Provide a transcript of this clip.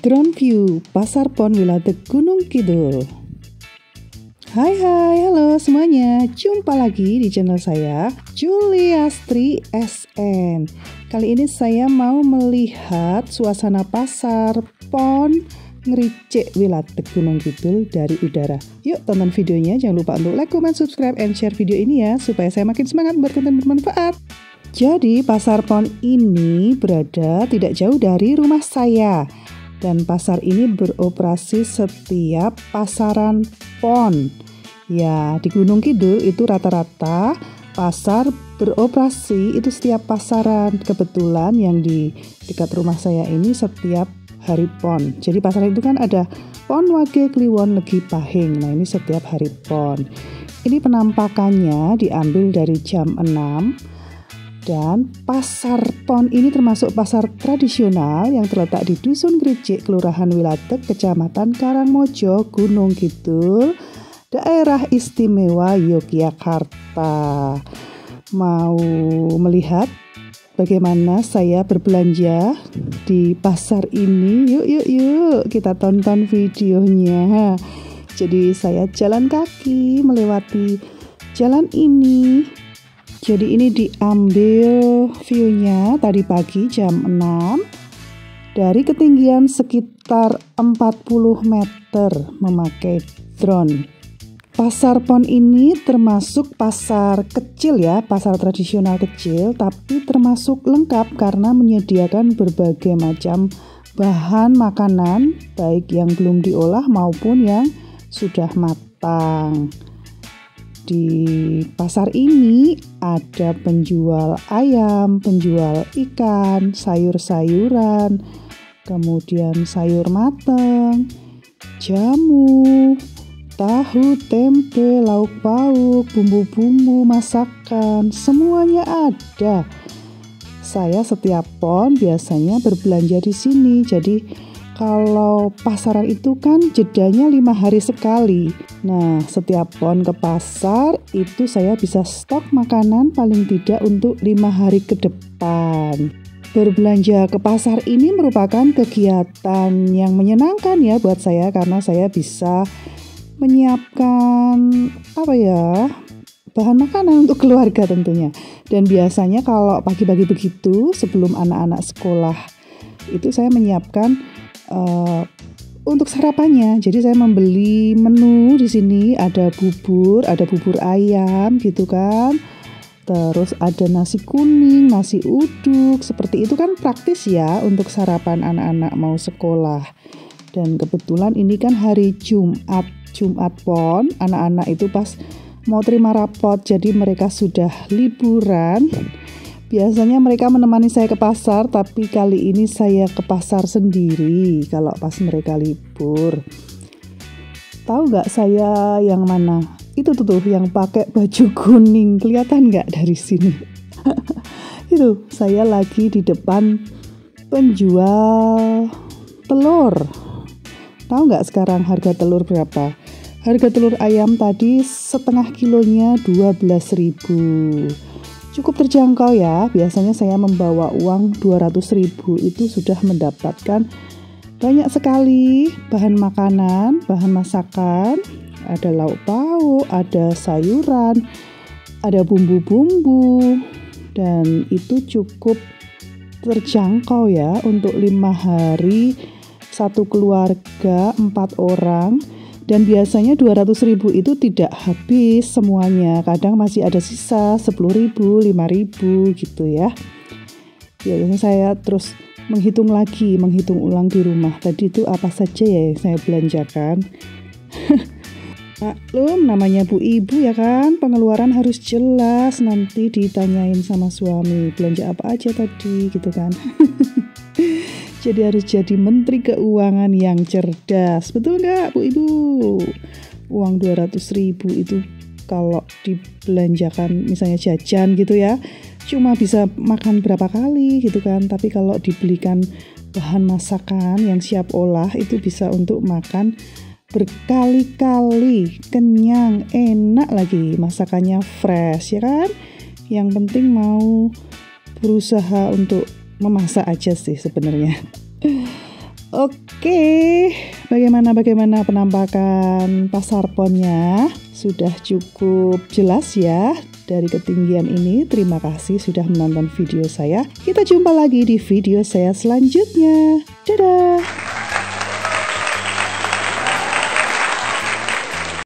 Drone View Pasar Pon Wiladeg Gunung Kidul. Hai halo semuanya, jumpa lagi di channel saya Juliastri SN. Kali ini saya mau melihat suasana pasar Pon Ngericik Wiladeg Gunung Kidul dari udara. Yuk tonton videonya, jangan lupa untuk like, comment, subscribe, and share video ini ya, supaya saya makin semangat berkonten bermanfaat. Jadi pasar Pon ini berada tidak jauh dari rumah saya. Dan pasar ini beroperasi setiap pasaran Pon. Ya, di Gunung Kidul itu rata-rata pasar beroperasi itu setiap pasaran. Kebetulan yang di dekat rumah saya ini setiap hari Pon. Jadi pasaran itu kan ada Pon Wage, Kliwon, Legi, Pahing. Nah, ini setiap hari Pon. Ini penampakannya diambil dari jam 6. Dan pasar Pon ini termasuk pasar tradisional yang terletak di Dusun Ngericik, Kelurahan Wiladeg, Kecamatan Karangmojo, Gunung Kidul, Daerah Istimewa Yogyakarta. Mau melihat bagaimana saya berbelanja di pasar ini? Yuk kita tonton videonya. Jadi saya jalan kaki melewati jalan ini. Jadi ini diambil view-nya tadi pagi jam 6 dari ketinggian sekitar 40 meter memakai drone. Pasar Pon ini termasuk pasar kecil ya, pasar tradisional kecil, tapi termasuk lengkap karena menyediakan berbagai macam bahan makanan, baik yang belum diolah maupun yang sudah matang. Di pasar ini ada penjual ayam, penjual ikan, sayur-sayuran, kemudian sayur matang, jamu, tahu, tempe, lauk pauk, bumbu-bumbu masakan, semuanya ada. Saya setiap Pon biasanya berbelanja di sini. Jadi kalau pasaran itu kan jedanya 5 hari sekali. Nah, setiap Pon ke pasar itu saya bisa stok makanan paling tidak untuk 5 hari ke depan. Berbelanja ke pasar ini merupakan kegiatan yang menyenangkan ya buat saya, karena saya bisa menyiapkan bahan makanan untuk keluarga tentunya. Dan biasanya kalau pagi-pagi begitu sebelum anak-anak sekolah itu saya menyiapkan untuk sarapannya. Jadi saya membeli menu di sini, ada bubur ayam gitu kan. Terus ada nasi kuning, nasi uduk. Seperti itu kan praktis ya untuk sarapan anak-anak mau sekolah. Dan kebetulan ini kan hari Jumat Pon, anak-anak itu pas mau terima rapot, jadi mereka sudah liburan. Biasanya mereka menemani saya ke pasar, tapi kali ini saya ke pasar sendiri kalau pas mereka libur. Tahu nggak saya yang mana? Itu tuh yang pakai baju kuning, kelihatan nggak dari sini? Itu saya lagi di depan penjual telur. Tahu nggak sekarang harga telur berapa? Harga telur ayam tadi setengah kilonya 12.000. Cukup terjangkau ya, biasanya saya membawa uang 200.000 itu sudah mendapatkan banyak sekali bahan makanan, bahan masakan, ada lauk pauk, ada sayuran, ada bumbu-bumbu, dan itu cukup terjangkau ya untuk 5 hari, satu keluarga 4 orang. Dan biasanya 200.000 itu tidak habis semuanya, kadang masih ada sisa 10.000, 5.000 gitu ya. Biasanya saya terus menghitung ulang di rumah. Tadi itu apa saja ya yang saya belanjakan. Maklum namanya bu ibu ya kan, pengeluaran harus jelas, nanti ditanyain sama suami belanja apa aja tadi gitu kan. Jadi harus jadi menteri keuangan yang cerdas. Betul nggak Bu Ibu? Uang 200.000 itu kalau dibelanjakan misalnya jajan gitu ya, cuma bisa makan berapa kali gitu kan. Tapi kalau dibelikan bahan masakan yang siap olah itu bisa untuk makan berkali-kali, kenyang, enak lagi, masakannya fresh ya kan. Yang penting mau berusaha untuk memasak aja sih sebenarnya. Oke, bagaimana penampakan pasar ponnya? Sudah cukup jelas ya dari ketinggian ini. Terima kasih sudah menonton video saya. Kita jumpa lagi di video saya selanjutnya. Dadah!